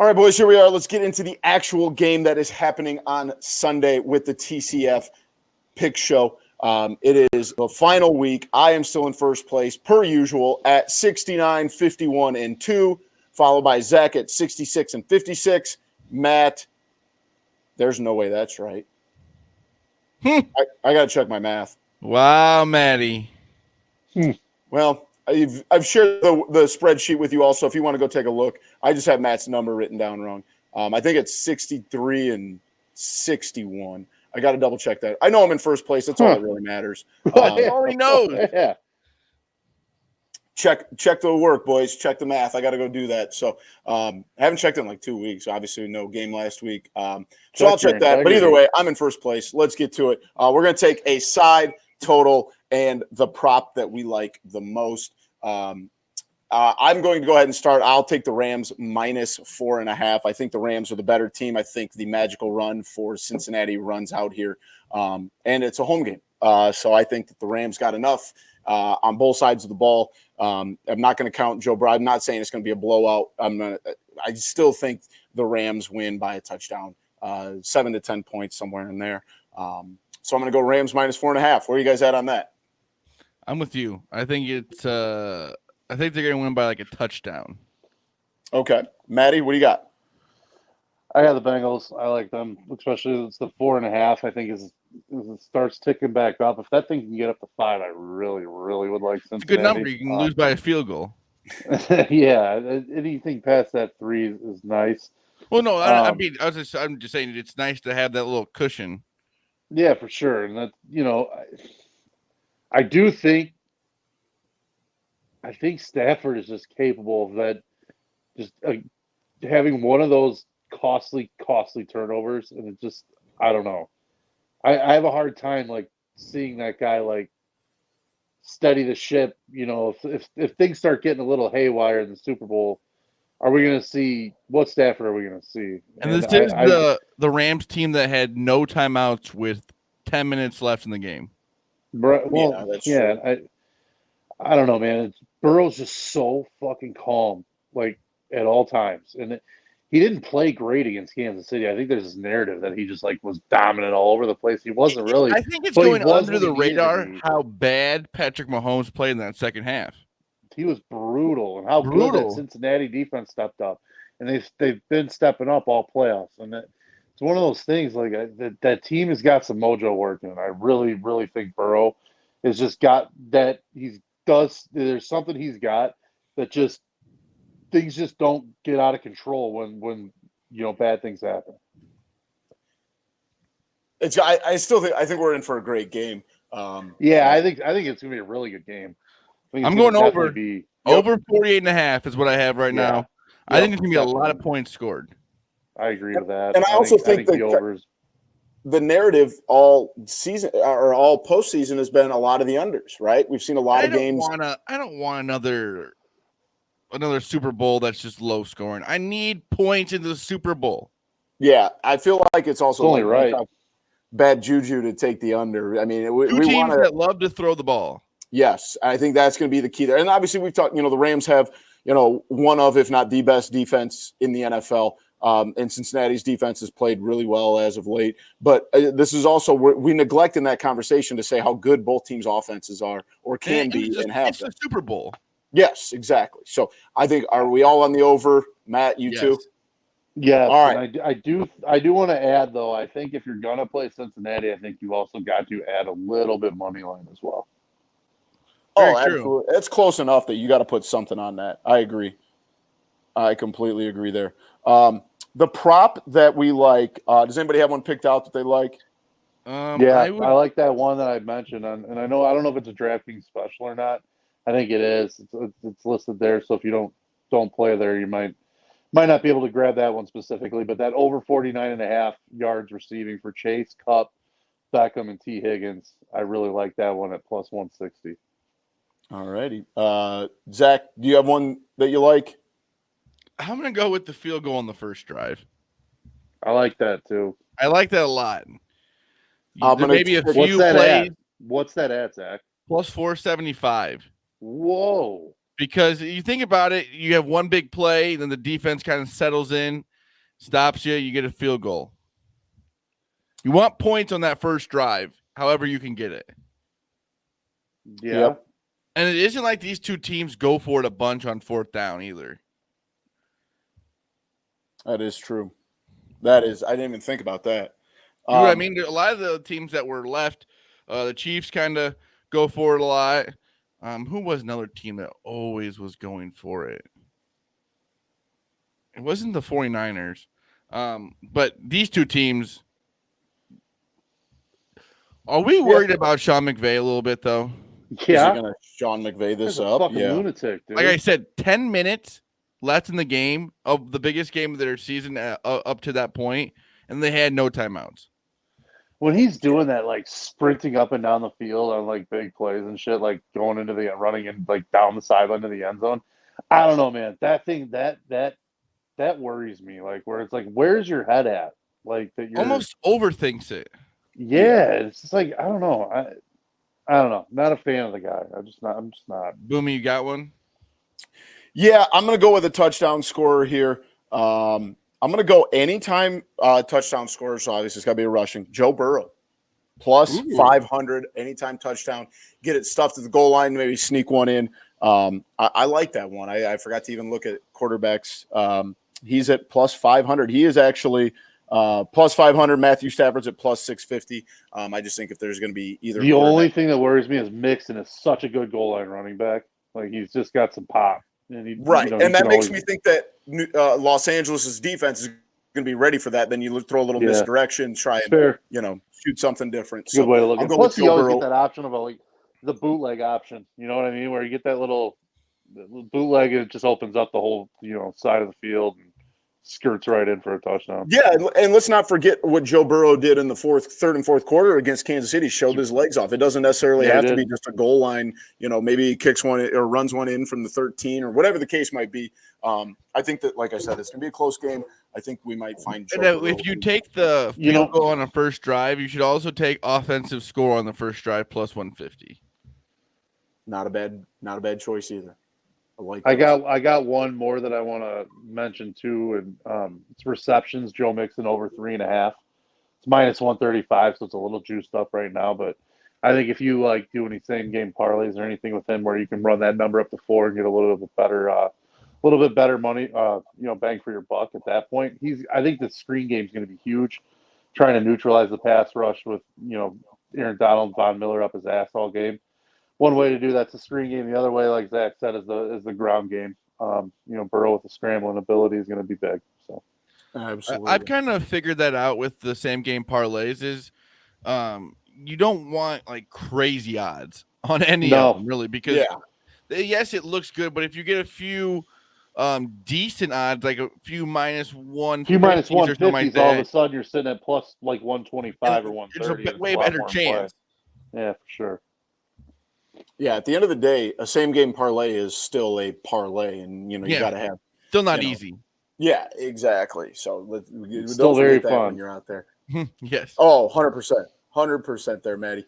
All right, boys, here we are. Let's get into the actual game that is happening on Sunday with the TCF pick show. It is the final week. I am still in first place, per usual, at 69, 51, and 2, followed by Zach at 66 and 56. Matt, there's no way that's right. I got to check my math. Wow, Maddie. Well, I've shared the spreadsheet with you also if you want to go take a look. I just have Matt's number written down wrong. I think it's 63 and 61. I got to double check that. I know I'm in first place. That's all that really matters. All he knows. Yeah. Check the work, boys. Check the math. I got to go do that. So I haven't checked in like 2 weeks. Obviously, no game last week. So I'll check that. But either way, I'm in first place. Let's get to it. We're going to take a side total and the prop that we like the most. I'm going to go ahead and start. I'll take the Rams minus 4.5. I think the Rams are the better team. I think the magical run for Cincinnati runs out here. And it's a home game. So I think that the Rams got enough on both sides of the ball. I'm not going to count Joe Burrow. I'm not saying it's going to be a blowout. I still think the Rams win by a touchdown, 7 to 10 points, somewhere in there. So I'm going to go Rams minus 4.5. Where are you guys at on that? I'm with you. I think they're going to win by like a touchdown. Okay. Maddie, what do you got? I got the Bengals. I like them, especially it's the 4.5. I think as it starts ticking back up. If that thing can get up to 5, I really, really would like Cincinnati. It's a good number. You can lose by a field goal. Yeah, anything past that 3 is nice. Well, no, I'm just saying it's nice to have that little cushion. Yeah, for sure. And that, I do think Stafford is just capable of that, just having one of those costly turnovers, and it just, I don't know. I have a hard time like seeing that guy like steady the ship. If things start getting a little haywire in the Super Bowl, are we going to see what Stafford are we going to see? And this is the Rams team that had no timeouts with 10 minutes left in the game. Well, yeah, I don't know, man. Burrow's just so fucking calm, like at all times, and he didn't play great against Kansas City. I think there's this narrative that he just like was dominant all over the place. He wasn't really. I think it's going under the radar how bad Patrick Mahomes played in that second half. He was brutal, and how good that Cincinnati defense stepped up, and they've been stepping up all playoffs. And it's one of those things like that team has got some mojo working. And I really, really think Burrow has just got that. There's something he's got that just. Things just don't get out of control when bad things happen. I think we're in for a great game. I think it's gonna be a really good game. I'm going over 48.5 is what I have right now. I think it's gonna be a lot of points scored. I agree with that. And I also think the narrative all season or all postseason has been a lot of the unders, right? We've seen a lot of games. I don't want another Super Bowl that's just low scoring. I need points in the Super Bowl. Yeah, I feel like it's also only right. Bad juju to take the under. I mean, we teams that love to throw the ball. Yes, I think that's going to be the key there. And obviously, we've talked. The Rams have one of, if not the best defense in the NFL. And Cincinnati's defense has played really well as of late. But this is also we neglect in that conversation to say how good both teams' offenses are or can be and have. It's the Super Bowl. Yes, exactly. So I think, are we all on the over? Matt, you too? Yes. All right. I do want to add, though, I think if you're going to play Cincinnati, I think you also got to add a little bit money line as well. Very true. Absolutely. It's close enough that you got to put something on that. I agree. I completely agree there. The prop that we like, does anybody have one picked out that they like? I like that one that I mentioned. And I don't know if it's a DraftKings special or not. I think it is. It's listed there. So if you don't play there, you might not be able to grab that one specifically. But that over 49.5 yards receiving for Chase, Kupp, Beckham, and T. Higgins, I really like that one at plus 160. All righty. Zach, do you have one that you like? I'm going to go with the field goal on the first drive. I like that too. I like that a lot. Maybe a few plays. What's that at, Zach? Plus 475. Whoa. Because you think about it, you have one big play, then the defense kind of settles in. stops you, you get a field goal. You want points on that first drive, however you can get it. Yeah. Yep. And it isn't like these two teams go for it a bunch on fourth down either. That is true. That is. I didn't even think about that. You know what I mean? A lot of the teams that were left, the Chiefs kind of go for it a lot. Who was another team that always was going for it? It wasn't the 49ers. But these two teams, are we worried about Sean McVay a little bit, though? Yeah. Is he going to Sean McVay this He's a up? fucking lunatic, dude. Like I said, 10 minutes left in the game of the biggest game of their season up to that point, and they had no timeouts. When he's doing that, like sprinting up and down the field on like big plays and shit, like going into the running and like down the sideline to the end zone, I don't know, man. That thing that worries me. Like where it's like, where's your head at? Like that you're almost overthinks it. Yeah, it's just like I don't know. I don't know. Not a fan of the guy. I'm just not. Boomy, you got one? Yeah, I'm going to go with a touchdown scorer here. I'm going to go anytime touchdown scorer, so obviously it's got to be a rushing. Joe Burrow, plus 500, anytime touchdown. Get it stuffed at the goal line, maybe sneak one in. I like that one. I forgot to even look at quarterbacks. He's at plus 500. He is actually plus 500. Matthew Stafford's at plus 650. I just think if there's going to be either. The only thing that worries me is Mixon is such a good goal line running back. Like he's just got some pop. And and that makes me think that Los Angeles' defense is going to be ready for that. Then you throw a little misdirection, try and shoot something different. Good way to look at it. Plus, you always get that option of like the bootleg option. You know what I mean? Where you get that little bootleg, it just opens up the whole side of the field and skirts right in for a touchdown. Yeah, and let's not forget what Joe Burrow did in the third and fourth quarter against Kansas City. Showed his legs off. It doesn't necessarily have to be just a goal line. Maybe he kicks one or runs one in from the 13 or whatever the case might be. I think that, like I said, it's going to be a close game. I think we might find Joe Burrow. If you take the field goal on a first drive, you should also take offensive score on the first drive plus 150. Not a bad choice either. I got one more that I want to mention too, and it's receptions. Joe Mixon over 3.5. It's minus 135, so it's a little juiced up right now. But I think if you like do any same game parlays or anything with him where you can run that number up to 4 and get a little bit better money, bang for your buck at that point. I think the screen game is going to be huge, trying to neutralize the pass rush with Aaron Donald, Von Miller up his ass all game. One way to do that's a screen game. The other way, like Zach said, is the ground game. Burrow with the scrambling ability is going to be big. So, absolutely, I've kind of figured that out with the same game parlays. Is you don't want like crazy odds on any of them really because yes, it looks good, but if you get a few decent odds, like a few minus 150s, all of a sudden you're sitting at plus like 125 or 130. There's a way better chance. Yeah, for sure. Yeah, at the end of the day, a same game parlay is still a parlay, and you got to have still not easy. Yeah, exactly. So it's still very fun when you're out there. Yes. Oh, 100%. 100% there, Maddie.